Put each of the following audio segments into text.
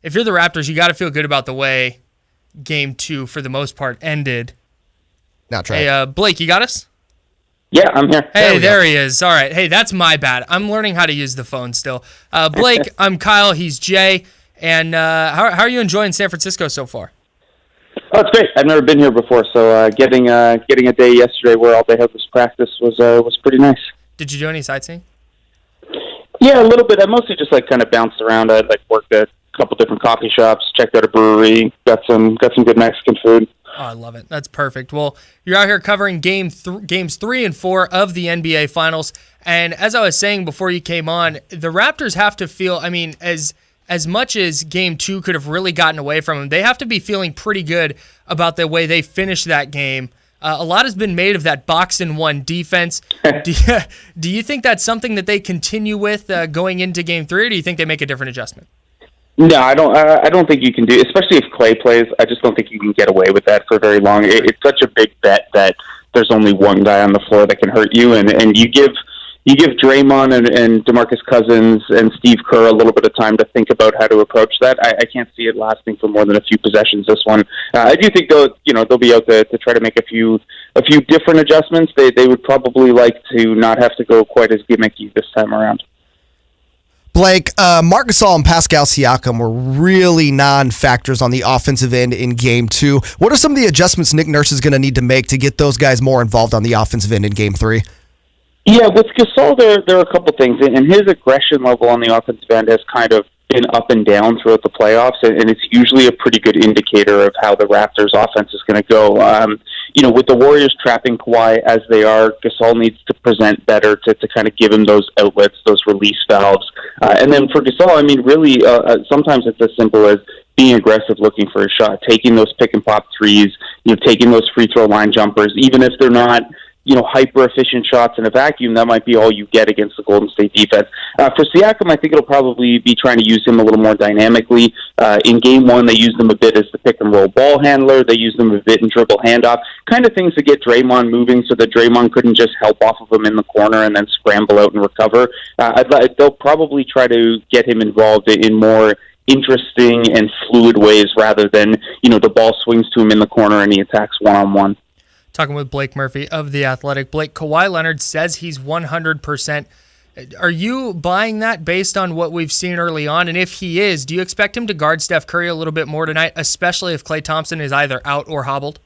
if you're the Raptors, you got to feel good about the way Game 2, for the most part, ended. Not trying. Hey, Blake, you got us? Yeah, I'm here. Hey, there he is. All right. Hey, that's my bad. I'm learning how to use the phone still. Blake, I'm Kyle. He's Jay. And how are you enjoying San Francisco so far? Oh, it's great. I've never been here before, so getting a day yesterday where all they had was practice was pretty nice. Did you do any sightseeing? Yeah, a little bit. I mostly just kind of bounced around. I worked at a couple different coffee shops, checked out a brewery, got some good Mexican food. Oh, I love it. That's perfect. Well, you're out here covering games 3 and 4 of the NBA Finals, and as I was saying before you came on, the Raptors have to feel, I mean, as much as Game 2 could have really gotten away from them, they have to be feeling pretty good about the way they finished that game. A lot has been made of that box-and-one defense. Do you think that's something that they continue with going into Game 3, or do you think they make a different adjustment? No, I don't think you can do, especially if Clay plays. I just don't think you can get away with that for very long. It's such a big bet that there's only one guy on the floor that can hurt you, and you give Draymond and DeMarcus Cousins and Steve Kerr a little bit of time to think about how to approach that. I can't see it lasting for more than a few possessions. This one, I do think they'll be out to try to make a few different adjustments. They would probably like to not have to go quite as gimmicky this time around. Blake, Marc Gasol and Pascal Siakam were really non-factors on the offensive end in Game 2. What are some of the adjustments Nick Nurse is going to need to make to get those guys more involved on the offensive end in Game 3? Yeah, with Gasol, there are a couple things, and his aggression level on the offensive end has kind of been up and down throughout the playoffs, and it's usually a pretty good indicator of how the Raptors' offense is going to go. With the Warriors trapping Kawhi as they are, Gasol needs to present better to kind of give him those outlets, those release valves. And then for Gasol, I mean, really, sometimes it's as simple as being aggressive, looking for a shot, taking those pick-and-pop threes, taking those free-throw line jumpers, even if they're not hyper-efficient shots in a vacuum, that might be all you get against the Golden State defense. For Siakam, I think it'll probably be trying to use him a little more dynamically. In Game 1, they used him a bit as the pick-and-roll ball handler. They used him a bit in dribble handoff, kind of things to get Draymond moving so that Draymond couldn't just help off of him in the corner and then scramble out and recover. They'll probably try to get him involved in more interesting and fluid ways rather than, the ball swings to him in the corner and he attacks one-on-one. Talking with Blake Murphy of The Athletic. Blake, Kawhi Leonard says he's 100%. Are you buying that based on what we've seen early on? And if he is, do you expect him to guard Steph Curry a little bit more tonight, especially if Klay Thompson is either out or hobbled?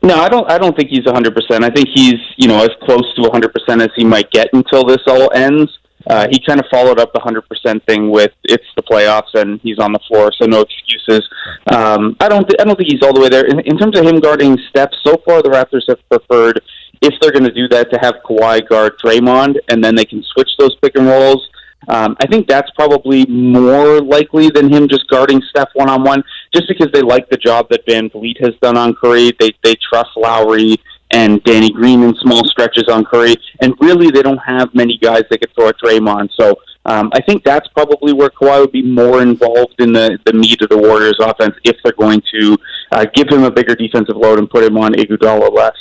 No, I don't think he's 100%. I think he's, as close to 100% as he might get until this all ends. He kind of followed up the 100% thing with it's the playoffs and he's on the floor, so no excuses. I don't think he's all the way there. In terms of him guarding Steph, so far the Raptors have preferred, if they're going to do that, to have Kawhi guard Draymond, and then they can switch those pick and rolls. I think that's probably more likely than him just guarding Steph one-on-one, just because they like the job that Van Vliet has done on Curry. They trust Lowry and Danny Green in small stretches on Curry, and really they don't have many guys they could throw at Draymond. So I think that's probably where Kawhi would be more involved in the meat of the Warriors' offense if they're going to give him a bigger defensive load and put him on Iguodala less.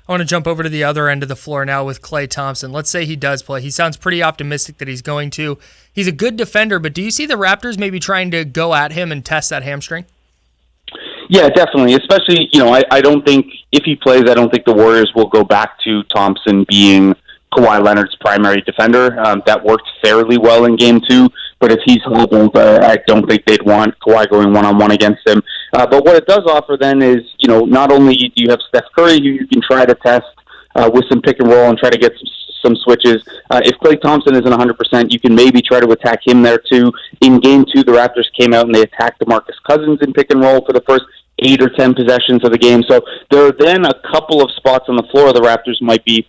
I want to jump over to the other end of the floor now with Klay Thompson. Let's say he does play. He sounds pretty optimistic that he's going to. He's a good defender, but do you see the Raptors maybe trying to go at him and test that hamstring? Yeah, definitely. Especially, I don't think, if he plays, I don't think the Warriors will go back to Thompson being Kawhi Leonard's primary defender. That worked fairly well in Game 2, but if he's hobbled, I don't think they'd want Kawhi going one-on-one against him. But what it does offer then is, not only do you have Steph Curry, who you can try to test with some pick and roll and try to get some switches. If Klay Thompson isn't 100%, you can maybe try to attack him there too. In Game 2, the Raptors came out and they attacked DeMarcus Cousins in pick and roll for the first 8 or 10 possessions of the game. So there are then a couple of spots on the floor the Raptors might be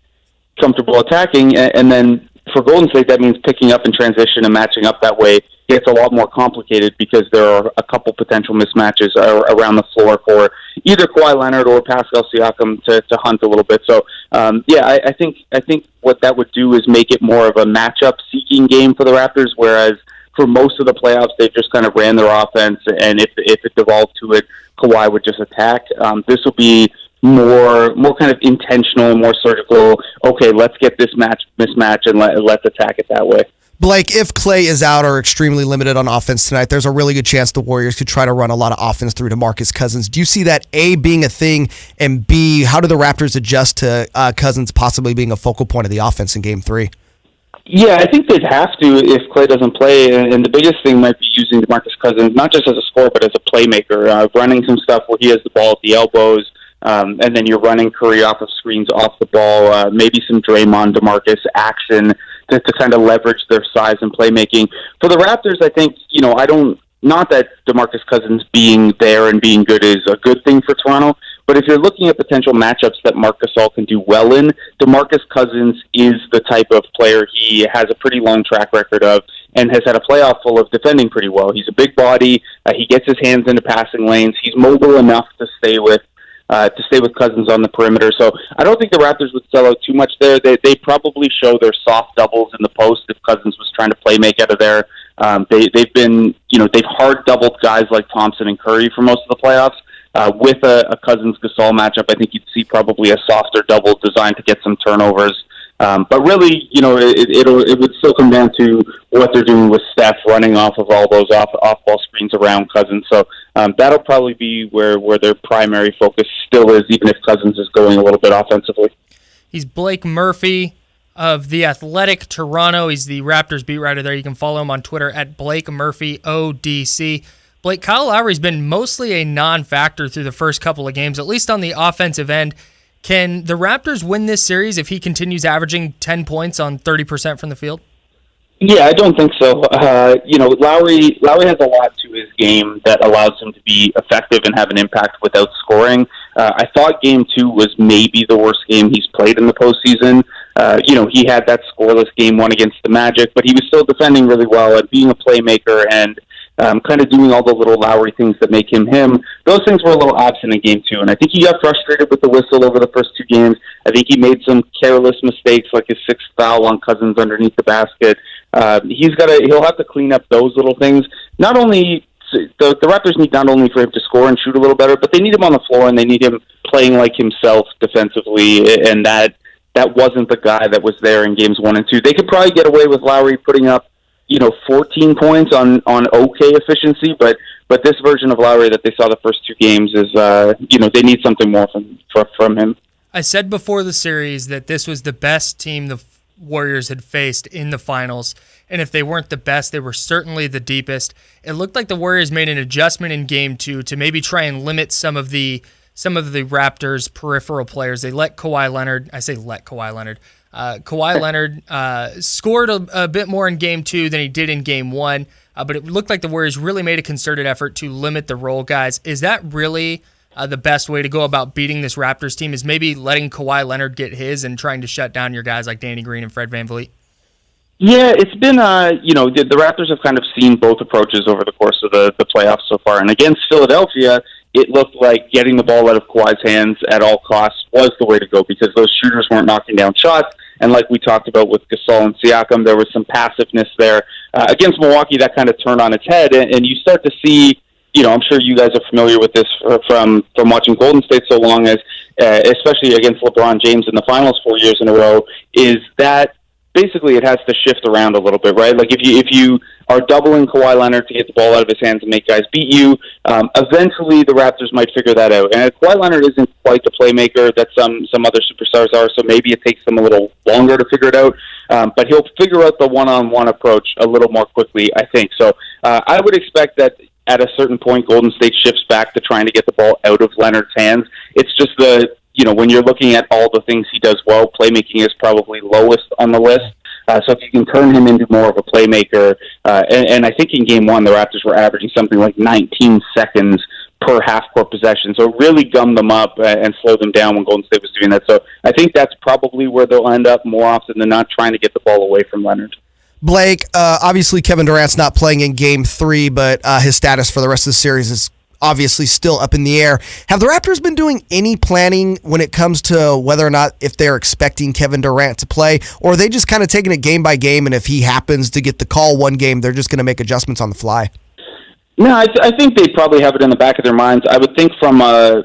comfortable attacking, and then for Golden State, that means picking up in transition and matching up that way gets a lot more complicated because there are a couple potential mismatches around the floor for either Kawhi Leonard or Pascal Siakam to hunt a little bit. So, I think what that would do is make it more of a matchup-seeking game for the Raptors, whereas for most of the playoffs, they've just kind of ran their offense, and if it devolved to it, Kawhi would just attack. This will be more kind of intentional, more surgical. Okay, let's get this mismatch and let's attack it that way. Blake, if Clay is out or extremely limited on offense tonight, there's a really good chance the Warriors could try to run a lot of offense through DeMarcus Cousins. Do you see that, A, being a thing, and B, how do the Raptors adjust to Cousins possibly being a focal point of the offense in Game 3? Yeah, I think they'd have to if Clay doesn't play, and the biggest thing might be using DeMarcus Cousins, not just as a scorer, but as a playmaker, running some stuff where he has the ball at the elbows, and then you're running Curry off of screens off the ball, maybe some Draymond, DeMarcus action to kind of leverage their size and playmaking. For the Raptors, I think, not that DeMarcus Cousins being there and being good is a good thing for Toronto, but if you're looking at potential matchups that Marc Gasol can do well in, DeMarcus Cousins is the type of player he has a pretty long track record of and has had a playoff full of defending pretty well. He's a big body. He gets his hands into passing lanes. He's mobile enough to stay with Cousins on the perimeter. So I don't think the Raptors would sell out too much there. They probably show their soft doubles in the post if Cousins was trying to play make out of there. They've hard doubled guys like Thompson and Curry for most of the playoffs. With a Cousins-Gasol matchup, I think you'd see probably a softer double designed to get some turnovers. But really, it would still come down to what they're doing with Steph running off of all those off-ball screens around Cousins. So that'll probably be where their primary focus still is, even if Cousins is going a little bit offensively. He's Blake Murphy of The Athletic Toronto. He's the Raptors beat writer there. You can follow him on Twitter at Blake Murphy ODC. Blake, Kyle Lowry's been mostly a non-factor through the first couple of games, at least on the offensive end. Can the Raptors win this series if he continues averaging 10 points on 30% from the field? Yeah, I don't think so. Lowry has a lot to his game that allows him to be effective and have an impact without scoring. I thought Game 2 was maybe the worst game he's played in the postseason. He had that scoreless Game 1 against the Magic, but he was still defending really well and being a playmaker and kind of doing all the little Lowry things that make him him. Those things were a little absent in Game 2, and I think he got frustrated with the whistle over the first two games. I think he made some careless mistakes, like his sixth foul on Cousins underneath the basket. He'll have to clean up those little things. Not only the Raptors need not only for him to score and shoot a little better, but they need him on the floor and they need him playing like himself defensively, and that wasn't the guy that was there in Games 1 and 2. They could probably get away with Lowry putting up 14 points on okay efficiency, but this version of Lowry that they saw the first two games is, they need something more from him. I said before the series that this was the best team the Warriors had faced in the finals, and if they weren't the best, they were certainly the deepest. It looked like the Warriors made an adjustment in Game 2 to maybe try and limit some of the Raptors' peripheral players. They let Kawhi Leonard, Kawhi Leonard scored a bit more in Game 2 than he did in Game 1, but it looked like the Warriors really made a concerted effort to limit the role guys. Is that really the best way to go about beating this Raptors team, is maybe letting Kawhi Leonard get his and trying to shut down your guys like Danny Green and Fred VanVleet? Yeah, it's been, the Raptors have kind of seen both approaches over the course of the playoffs so far. And against Philadelphia, it looked like getting the ball out of Kawhi's hands at all costs was the way to go because those shooters weren't knocking down shots. And like we talked about with Gasol and Siakam, there was some passiveness there. Against Milwaukee, that kind of turned on its head. And you start to see, I'm sure you guys are familiar with this from watching Golden State so long, as especially against LeBron James in the finals 4 years in a row, is that basically it has to shift around a little bit, right? Like if you are doubling Kawhi Leonard to get the ball out of his hands and make guys beat you, eventually the Raptors might figure that out. And Kawhi Leonard isn't quite the playmaker that some other superstars are, so maybe it takes them a little longer to figure it out. But he'll figure out the one-on-one approach a little more quickly, I think. So I would expect that at a certain point, Golden State shifts back to trying to get the ball out of Leonard's hands. It's just when you're looking at all the things he does well, playmaking is probably lowest on the list. So if you can turn him into more of a playmaker, and I think in Game 1, the Raptors were averaging something like 19 seconds per half-court possession. So it really gummed them up and slowed them down when Golden State was doing that. So I think that's probably where they'll end up more often than not, trying to get the ball away from Leonard. Blake, obviously Kevin Durant's not playing in Game 3, but his status for the rest of the series is obviously still up in the air. Have the Raptors been doing any planning when it comes to whether or not if they're expecting Kevin Durant to play, or are they just kind of taking it game by game, and if he happens to get the call one game, they're just going to make adjustments on the fly? No, I think they probably have it in the back of their minds. I would think from a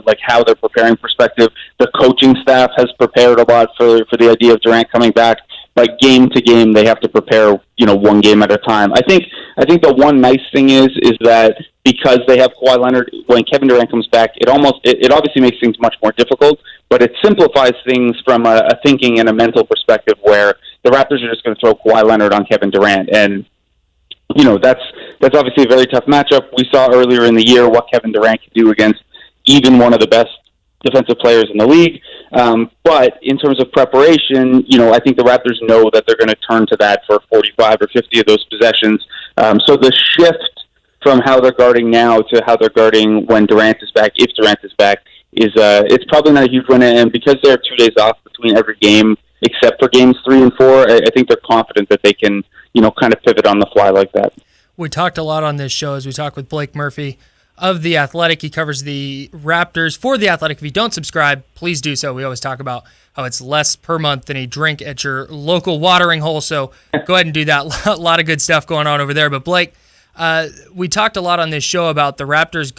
like how they're preparing perspective, the coaching staff has prepared a lot for the idea of Durant coming back. but game to game they have to prepare, one game at a time. I think the one nice thing is that because they have Kawhi Leonard, when Kevin Durant comes back, it obviously makes things much more difficult, but it simplifies things from a thinking and a mental perspective where the Raptors are just going to throw Kawhi Leonard on Kevin Durant, and that's obviously a very tough matchup. We saw earlier in the year what Kevin Durant could do against even one of the best defensive players in the league. But in terms of preparation, I think the Raptors know that they're going to turn to that for 45 or 50 of those possessions. So the shift from how they're guarding now to how they're guarding when Durant is back, if Durant is back, it's probably not a huge win. And because they're 2 days off between every game, except for games 3 and 4, I think they're confident that they can, kind of pivot on the fly like that. We talked a lot on this show as we talked with Blake Murphy of The Athletic. He covers the Raptors for The Athletic. If you don't subscribe, please do so. We always talk about how it's less per month than a drink at your local watering hole, so go ahead and do that. A lot of good stuff going on over there. But Blake, we talked a lot on this show about the Raptors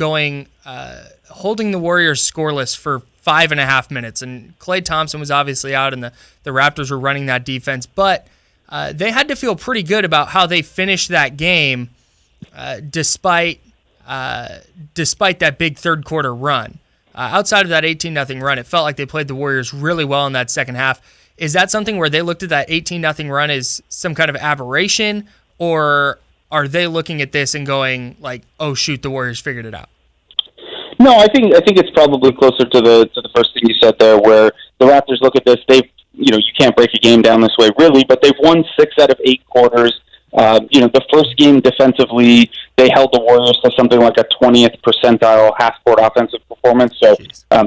holding the Warriors scoreless for 5.5 minutes, and Klay Thompson was obviously out, and the Raptors were running that defense, but they had to feel pretty good about how they finished that game despite that big third quarter run. Outside of that 18-0 run, it felt like they played the Warriors really well in that second half. Is that something where they looked at that 18-0 run as some kind of aberration, or are they looking at this and going like, oh shoot, the Warriors figured it out? No, I think it's probably closer to the first thing you said there, where the Raptors look at this. You can't break a game down this way, really, but they've won 6 out of 8 quarters. The first game defensively, they held the Warriors to something like a 20th percentile half-court offensive performance. So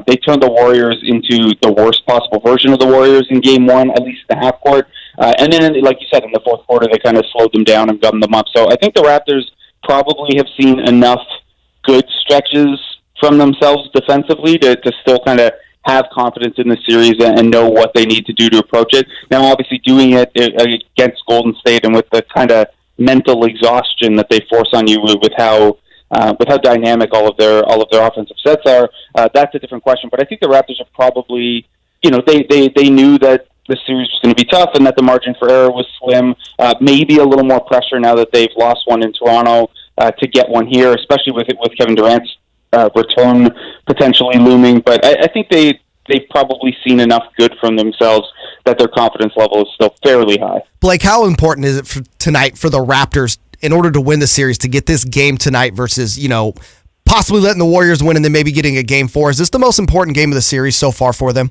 they turned the Warriors into the worst possible version of the Warriors in game 1, at least the half-court. And then, like you said, in the fourth quarter, they kind of slowed them down and gummed them up. So I think the Raptors probably have seen enough good stretches from themselves defensively to still kind of have confidence in the series and know what they need to do to approach it. Now, obviously, doing it against Golden State and with the kind of mental exhaustion that they force on you with how dynamic all of their offensive sets are, that's a different question. But I think the Raptors are probably, they knew that the series was going to be tough and that the margin for error was slim. Maybe a little more pressure now that they've lost one in Toronto to get one here, especially with Kevin Durant's return potentially looming, but I think they've probably seen enough good from themselves that their confidence level is still fairly high. Blake, how important is it for tonight for the Raptors in order to win the series to get this game tonight versus, possibly letting the Warriors win and then maybe getting a game 4? Is this the most important game of the series so far for them?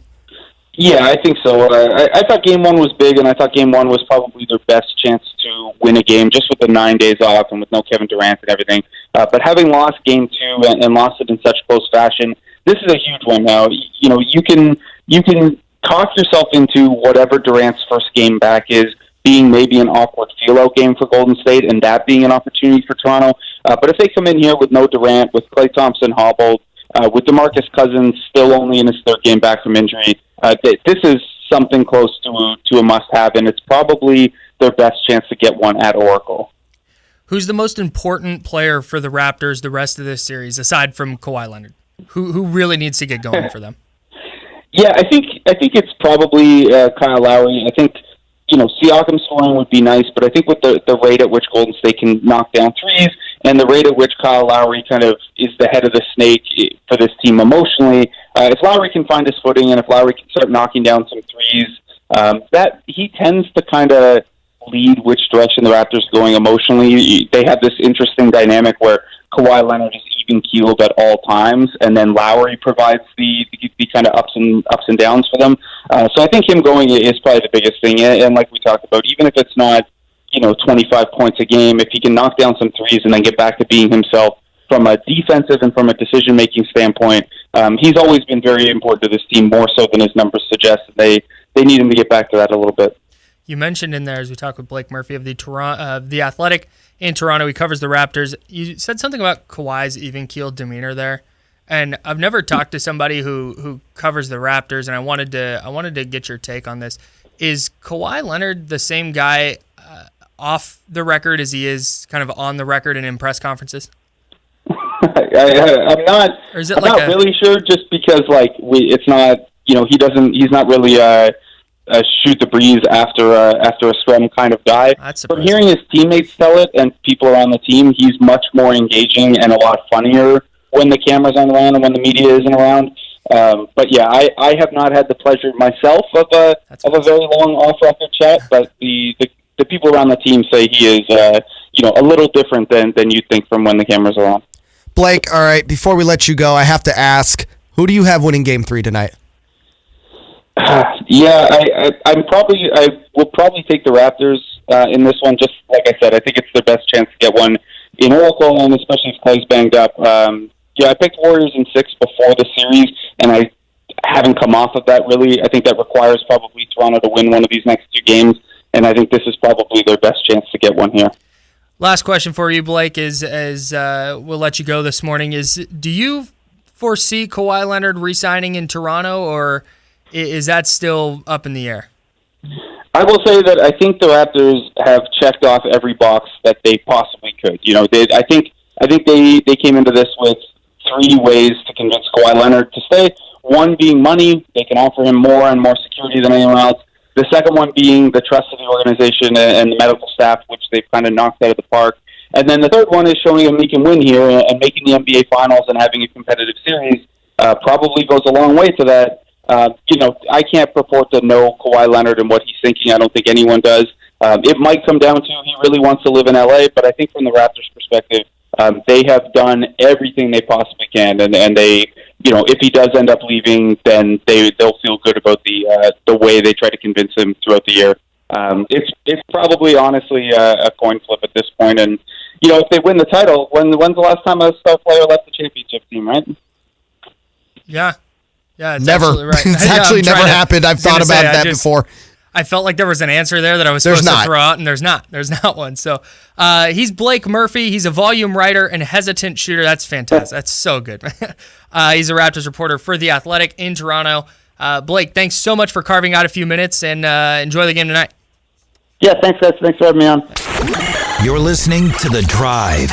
Yeah, I think so. I thought game 1 was big, and I thought game 1 was probably their best chance to win a game, just with the 9 days off and with no Kevin Durant and everything. But having lost game 2 and lost it in such close fashion, this is a huge one now. You can talk yourself into whatever Durant's first game back is being maybe an awkward feel-out game for Golden State and that being an opportunity for Toronto. But if they come in here with no Durant, with Klay Thompson hobbled, with DeMarcus Cousins still only in his 3rd game back from injury, this is something close to a must-have, and it's probably their best chance to get one at Oracle. Who's the most important player for the Raptors the rest of this series, aside from Kawhi Leonard? Who really needs to get going for them? Yeah, I think it's probably Kyle Lowry. I think Siakam scoring would be nice, but I think with the rate at which Golden State can knock down threes and the rate at which Kyle Lowry kind of is the head of the snake for this team emotionally, if Lowry can find his footing and if Lowry can start knocking down some threes, that he tends to kind of lead which direction the Raptors are going emotionally. They have this interesting dynamic where Kawhi Leonard is even-keeled at all times, and then Lowry provides the kind of ups and downs for them. So I think him going is probably the biggest thing. And like we talked about, even if it's not 25 points a game, if he can knock down some threes and then get back to being himself from a defensive and from a decision-making standpoint, he's always been very important to this team, more so than his numbers suggest. They need him to get back to that a little bit. You mentioned in there, as we talked with Blake Murphy of the Athletic in Toronto, he covers the Raptors. You said something about Kawhi's even-keeled demeanor there, and I've never talked to somebody who covers the Raptors, and I wanted to get your take on this. Is Kawhi Leonard the same guy off the record as he is kind of on the record and in press conferences? I'm not. Or is it I'm not really sure, just because it's not. He's not really shoot the breeze after a scrum kind of guy. That's From surprising. hearing his teammates tell it and people around the team, he's much more engaging and a lot funnier when the cameras aren't around and when the media isn't around. But yeah, I have not had the pleasure myself of a very long off-record chat, but the people around the team say he is a little different than you'd think from when the cameras are on. Blake, all right, before we let you go, I have to ask, who do you have winning Game 3 tonight? Yeah, I will probably take the Raptors in this one. Just like I said, I think it's their best chance to get one in Oracle, and especially if Clay's banged up. I picked Warriors in 6 before the series, and I haven't come off of that really. I think that requires probably Toronto to win one of these next 2 games, and I think this is probably their best chance to get one here. Last question for you, Blake, is we'll let you go this morning. Do you foresee Kawhi Leonard re-signing in Toronto, or is that still up in the air? I will say that I think the Raptors have checked off every box that they possibly could. I think they came into this with 3 ways to convince Kawhi Leonard to stay. One being money; they can offer him more and more security than anyone else. The second one being the trust of the organization and the medical staff, which they've kind of knocked out of the park. And then the third one is showing him he can win here, and making the NBA Finals and having a competitive series probably goes a long way to that. I can't purport to know Kawhi Leonard and what he's thinking. I don't think anyone does. It might come down to he really wants to live in LA, but I think from the Raptors' perspective, they have done everything they possibly can, and they, if he does end up leaving, then they'll feel good about the way they try to convince him throughout the year. It's probably honestly a coin flip at this point, and if they win the title, when's the last time a star player left the championship team, right? Yeah, it's Never. absolutely right. It's actually never happened. I've thought about that before. I felt like there was an answer there that I was supposed to throw out, and there's not. There's not one. So he's Blake Murphy. He's a volume writer and hesitant shooter. That's fantastic. That's so good. He's a Raptors reporter for The Athletic in Toronto. Blake, thanks so much for carving out a few minutes, and enjoy the game tonight. Yeah, thanks, guys. Thanks for having me on. You're listening to The Drive.